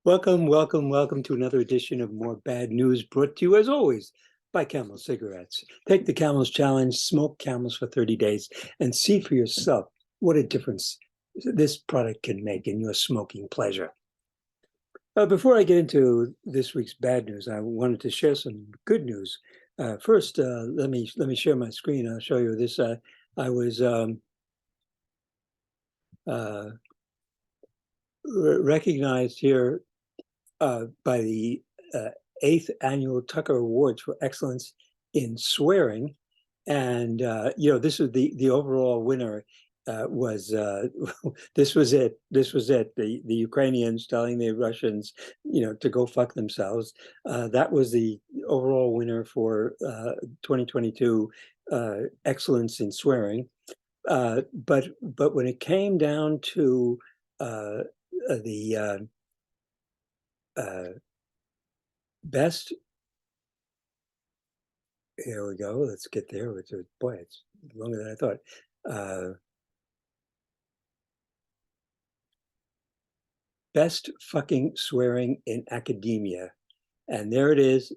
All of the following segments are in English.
Welcome to another edition of More Bad News, brought to you, as always, by Camel Cigarettes. Take the Camels Challenge, smoke Camels for 30 days, and see for yourself what a difference this product can make in your smoking pleasure. Before I get into this week's bad news, I wanted to share some good news. First, let me share my screen. I'll show you this. I was recognized here by the 8th Annual Tucker Awards for Excellence in Swearing. And, this was the overall winner was, this was it. The Ukrainians telling the Russians, to go fuck themselves. That was the overall winner for 2022 Excellence in Swearing. But when it came down to the best, here we go, let's get there. Boy, it's longer than I thought. Best fucking swearing in academia. And there it is,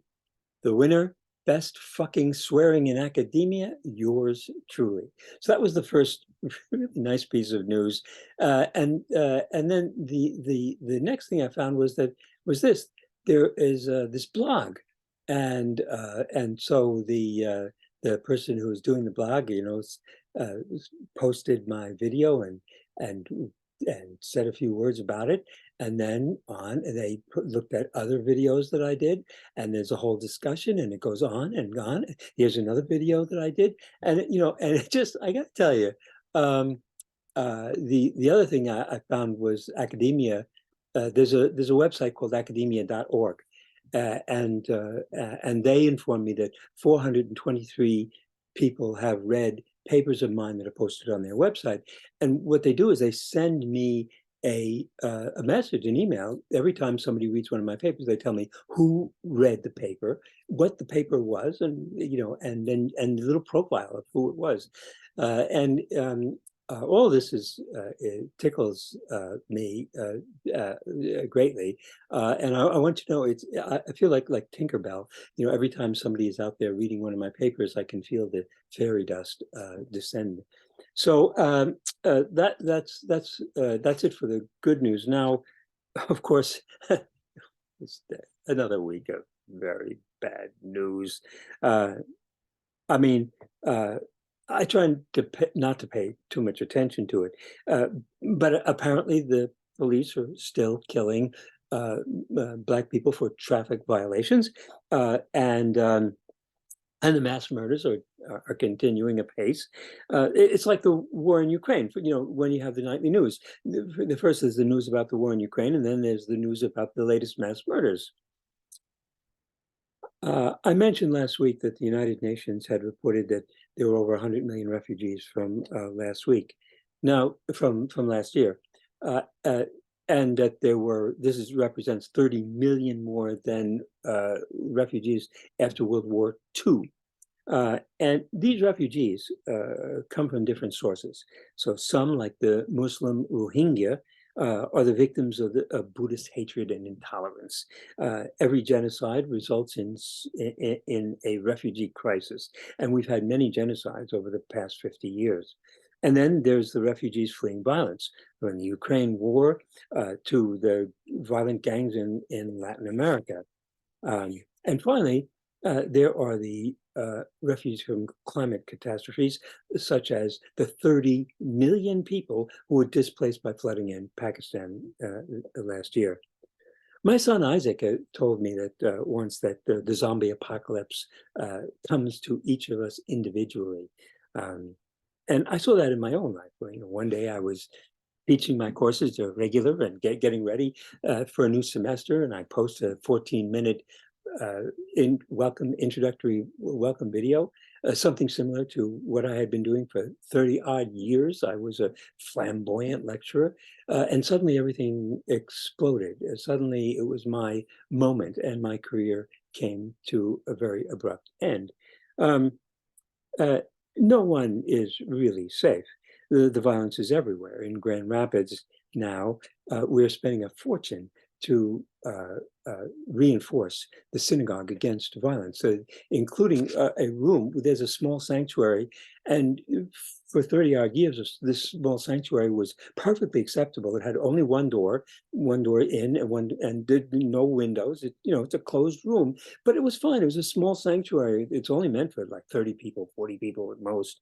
the winner, best fucking swearing in academia, yours truly. So that was the first really nice piece of news. And then the next thing I found was this. There is this blog, and so the person who was doing the blog, posted my video and said a few words about it, and then they looked at other videos that I did, and there's a whole discussion, and it goes on and on. Here's another video that I did, and it just, I got to tell you, the other thing I found was academia. There's a website called Academiaorg, and they informed me that 423 people have read papers of mine that are posted on their website. And what they do is they send me a message, an email. Every time somebody reads one of my papers, they tell me who read the paper, what the paper was, and and a little profile of who it was. All this it tickles me greatly, and I want to know. I feel like Tinkerbell. Every time somebody is out there reading one of my papers, I can feel the fairy dust descend. So that's it for the good news. Now, of course, it's another week of very bad news. I mean. I try not to pay too much attention to it, but apparently the police are still killing Black people for traffic violations, and the mass murders are continuing apace. It's like the war in Ukraine. When you have the nightly news, the first is the news about the war in Ukraine, and then there's the news about the latest mass murders. I mentioned last week that the United Nations had reported that there were over 100 million refugees from last week. Now, from last year, and that this represents 30 million more than refugees after World War II. And these refugees come from different sources. So some, like the Muslim Rohingya, are the victims of Buddhist hatred and intolerance. Every genocide results in a refugee crisis, and we've had many genocides over the past 50 years. And then there's the refugees fleeing violence, from the Ukraine war to the violent gangs in Latin America. And finally, there are the refugees from climate catastrophes, such as the 30 million people who were displaced by flooding in Pakistan last year. My son Isaac told me that once that the zombie apocalypse comes to each of us individually. And I saw that in my own life. One day I was teaching my courses regular and getting ready for a new semester, and I post a 14-minute introductory welcome video, something similar to what I had been doing for 30 odd years. I was a flamboyant lecturer, and suddenly everything exploded. Suddenly it was my moment, and my career came to a very abrupt end. No one is really safe. The violence is everywhere. In Grand Rapids now, we're spending a fortune to reinforce the synagogue against violence. So, including a room, there's a small sanctuary, and for 30-odd years, this small sanctuary was perfectly acceptable. It had only one door in, and did no windows. It's a closed room, but it was fine. It was a small sanctuary. It's only meant for like 30 people, 40 people at most.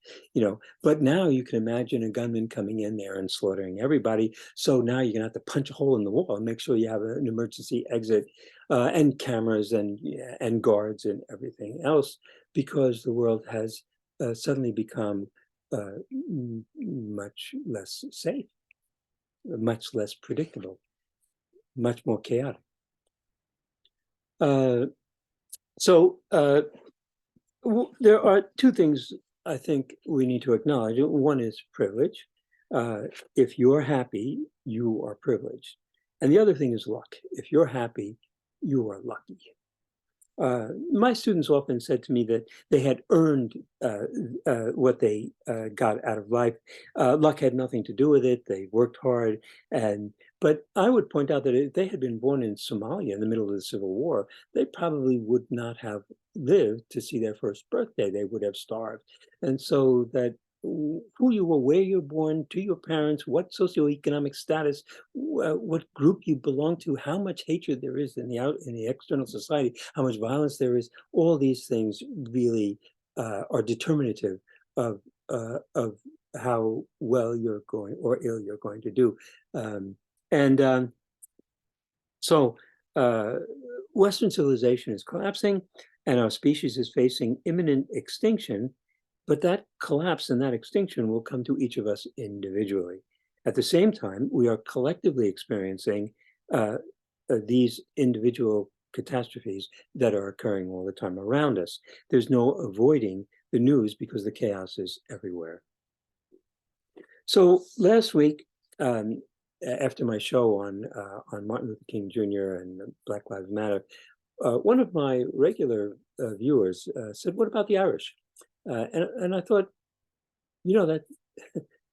But now you can imagine a gunman coming in there and slaughtering everybody. So now you're gonna have to punch a hole in the wall and make sure you have an emergency exit, and cameras and guards and everything else, because the world has suddenly become much less safe, much less predictable, much more chaotic. So there are two things I think we need to acknowledge. One is privilege. If you're happy, you are privileged. And the other thing is luck. If you're happy, you are lucky. My students often said to me that they had earned what they got out of life. Luck had nothing to do with it. They worked hard, but I would point out that if they had been born in Somalia in the middle of the Civil War, they probably would not have lived to see their first birthday. They would have starved. And so that who you were, where you were born, to your parents, what socioeconomic status, what group you belong to, how much hatred there is in the external society, how much violence there is, all these things really are determinative of how well you're going or ill you're going to do. So Western civilization is collapsing, and our species is facing imminent extinction. But that collapse and that extinction will come to each of us individually. At the same time, we are collectively experiencing these individual catastrophes that are occurring all the time around us. There's no avoiding the news because the chaos is everywhere. So last week, after my show on Martin Luther King Jr. and Black Lives Matter, one of my regular viewers said, "What about the Irish?" And I thought,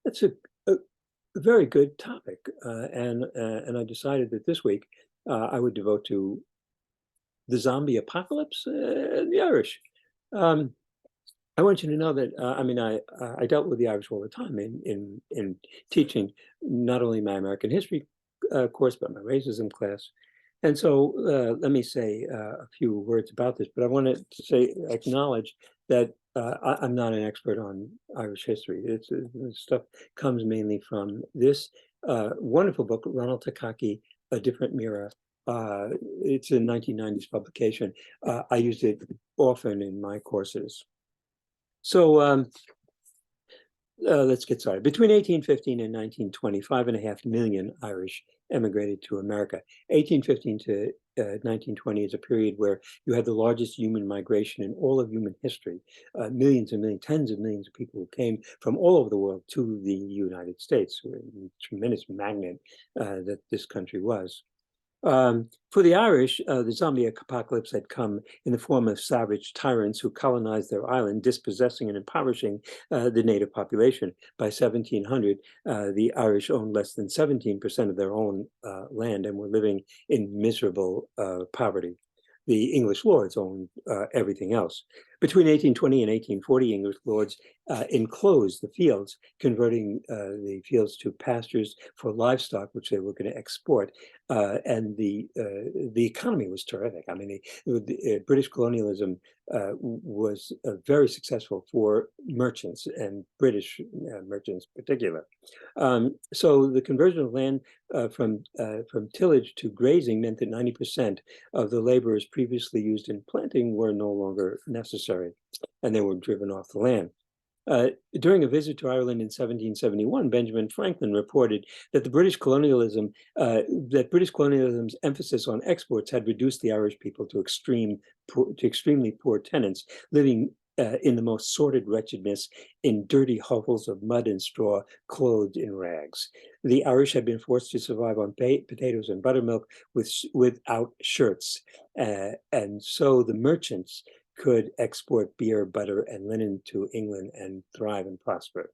that's a very good topic, and I decided that this week I would devote to the zombie apocalypse and the Irish. I want you to know that I dealt with the Irish all the time in teaching not only my American history course but my racism class. And so let me say a few words about this, but I want to acknowledge that I'm not an expert on Irish history. This stuff comes mainly from this wonderful book, Ronald Takaki, A Different Mirror. It's a 1990s publication. I used it often in my courses. So let's get started. Between 1815 and 1920, 5.5 million Irish emigrated to America. 1815 to 1920 is a period where you had the largest human migration in all of human history. Millions and millions, tens of millions of people who came from all over the world to the United States, a tremendous magnet that this country was. For the Irish, the zombie apocalypse had come in the form of savage tyrants who colonized their island, dispossessing and impoverishing the native population. By 1700, the Irish owned less than 17% of their own land and were living in miserable poverty. The English lords owned everything else. Between 1820 and 1840, English lords enclosed the fields, converting the fields to pastures for livestock, which they were going to export. And the economy was terrific. I mean, the British colonialism was very successful for merchants, and British merchants in particular. So the conversion of land from tillage to grazing meant that 90% of the laborers previously used in planting were no longer necessary, and they were driven off the land. During a visit to Ireland in 1771, Benjamin Franklin reported that British colonialism's emphasis on exports had reduced the Irish people to extremely poor tenants, living in the most sordid wretchedness in dirty hovels of mud and straw, clothed in rags. The Irish had been forced to survive on potatoes and buttermilk without shirts. And so the merchants could export beer, butter, and linen to England and thrive and prosper.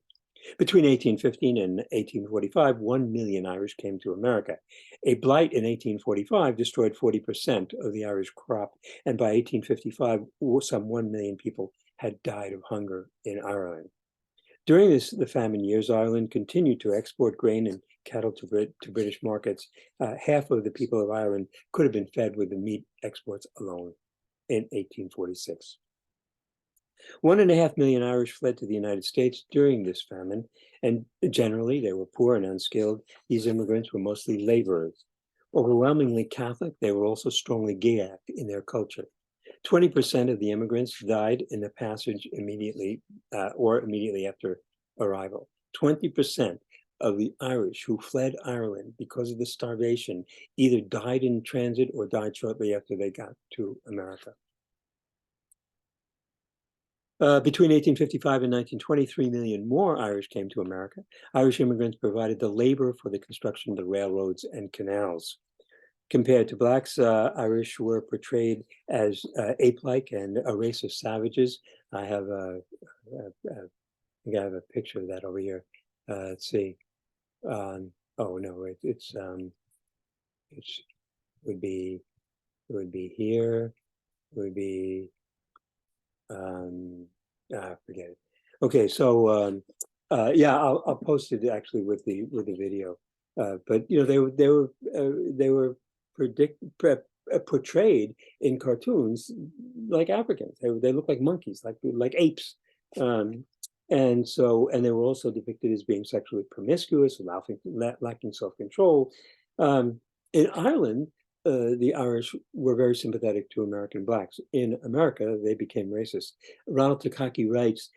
Between 1815 and 1845, 1 million Irish came to America. A blight in 1845 destroyed 40% of the Irish crop, and by 1855, some 1 million people had died of hunger in Ireland. During the famine years, Ireland continued to export grain and cattle to British markets. Half of the people of Ireland could have been fed with the meat exports alone in 1846. 1.5 million Irish fled to the United States during this famine, and generally they were poor and unskilled. These immigrants were mostly laborers. Overwhelmingly Catholic, they were also strongly gay in their culture. 20% of the immigrants died in the passage immediately or immediately after arrival. 20% of the Irish who fled Ireland because of the starvation either died in transit or died shortly after they got to America. Between 1855 and 1920, 3 million more Irish came to America. Irish immigrants provided the labor for the construction of the railroads and canals. Compared to Blacks, Irish were portrayed as ape-like and a race of savages. I have I think I have a picture of that over here. Let's see. Oh no, it would be here. It would be forget it. Okay, so yeah, I'll post it actually with the video. But you know, they were portrayed in cartoons like Africans. They look like monkeys, like apes. And they were also depicted as being sexually promiscuous, lacking self-control. In Ireland, the Irish were very sympathetic to American Blacks. In America, they became racist. Ronald Takaki writes,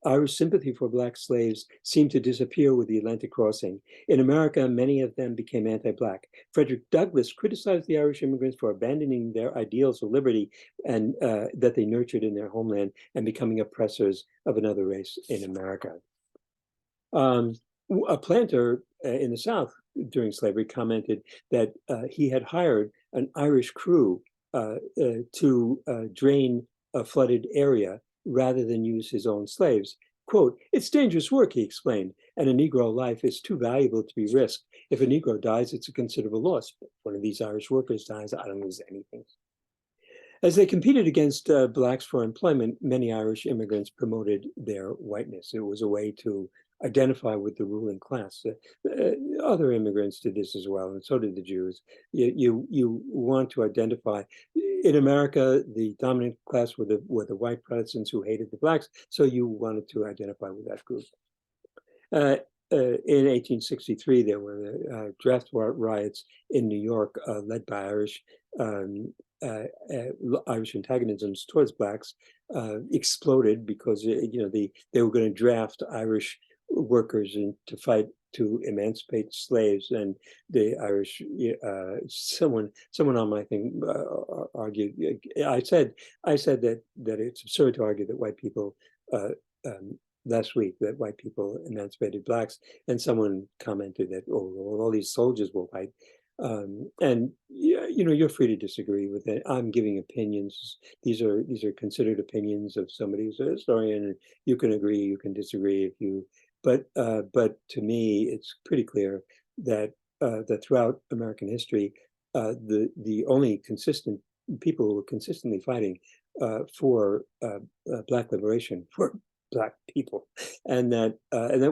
Irish sympathy for Black slaves seemed to disappear with the Atlantic crossing. In America, many of them became anti-Black. Frederick Douglass criticized the Irish immigrants for abandoning their ideals of liberty and that they nurtured in their homeland and becoming oppressors of another race in America. A planter in the South during slavery commented that he had hired an Irish crew to drain a flooded area rather than use his own slaves. Quote, "It's dangerous work," he explained, "and a Negro life is too valuable to be risked. If a Negro dies, it's a considerable loss. But if one of these Irish workers dies, I don't lose anything." As they competed against Blacks for employment, many Irish immigrants promoted their whiteness. It was a way to identify with the ruling class. Other immigrants did this as well, and so did the Jews. You want to identify. In America, the dominant class were the white Protestants who hated the Blacks, so you wanted to identify with that group. In 1863, there were draft riots in New York led by Irish. Irish antagonisms towards Blacks exploded because they were going to draft Irish workers to fight to emancipate slaves, and the Irish someone on my thing argued. I said that it's absurd to argue that white people last week that white people emancipated Blacks, and someone commented that all these soldiers were white. And you're free to disagree with it. I'm giving opinions. These are considered opinions of somebody who's a historian, and you can agree, you can disagree if you. But to me, it's pretty clear that that throughout American history, the only consistent people who were consistently fighting for Black liberation were Black people, and that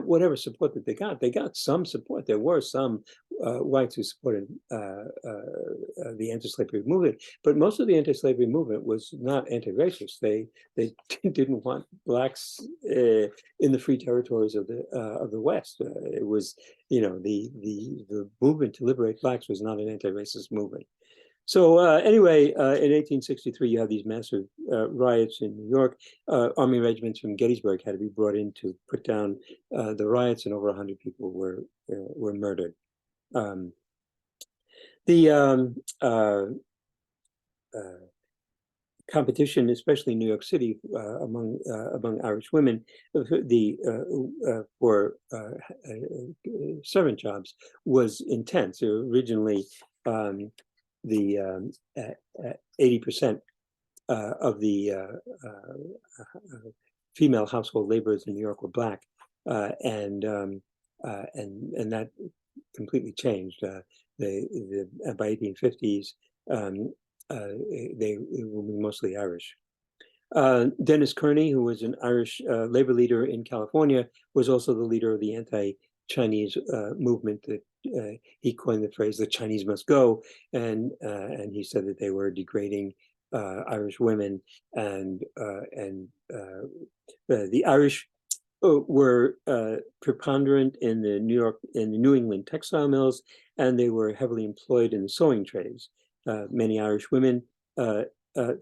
whatever support that they got some support. There were some whites who supported the anti-slavery movement, but most of the anti-slavery movement was not anti-racist. They didn't want Blacks in the free territories of the West. It was the movement to liberate Blacks was not an anti-racist movement. So anyway, in 1863, you have these massive riots in New York. Army regiments from Gettysburg had to be brought in to put down the riots, and over 100 people were murdered. Competition, especially in New York City, among Irish women, for servant jobs was intense. Originally, the 80% of the female household laborers in New York were Black. And that completely changed. By 1850s, they were mostly Irish. Dennis Kearney, who was an Irish labor leader in California, was also the leader of the anti-Chinese movement that he coined the phrase "the Chinese must go," and he said that they were degrading Irish women, and the Irish were preponderant in the New England textile mills, and they were heavily employed in the sewing trades. Many Irish women.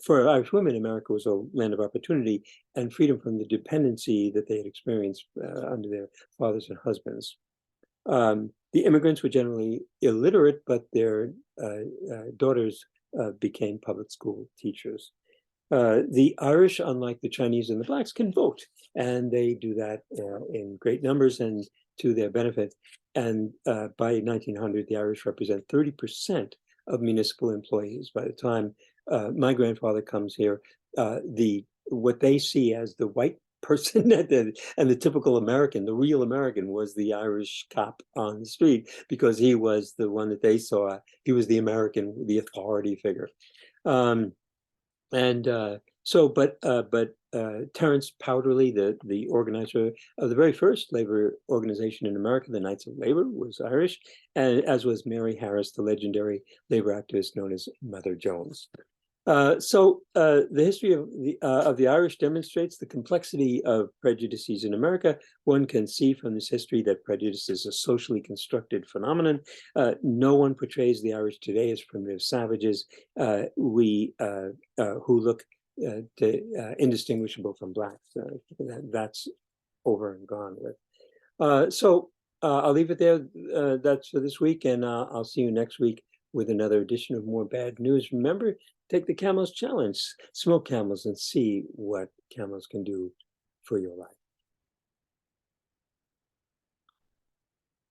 For Irish women, America was a land of opportunity and freedom from the dependency that they had experienced under their fathers and husbands. The immigrants were generally illiterate, but their daughters became public school teachers. The Irish, unlike the Chinese and the blacks, can vote, and they do that in great numbers and to their benefit. And by 1900, the Irish represent 30% of municipal employees. By the time my grandfather comes here, what they see as the white person and the typical American, the real American, was the Irish cop on the street, because he was the one that they saw. He was the American, the authority figure. But Terence Powderly, the organizer of the very first labor organization in America, the Knights of Labor, was Irish, and as was Mary Harris, the legendary labor activist known as Mother Jones. The history of the Irish demonstrates the complexity of prejudices in America. One can see from this history that prejudice is a socially constructed phenomenon. No one portrays the Irish today as primitive savages who look indistinguishable from blacks. That's over and gone with. I'll leave it there. That's for this week, and I'll see you next week with another edition of More Bad News. Remember, take the Camels Challenge, smoke camels, and see what camels can do for your life.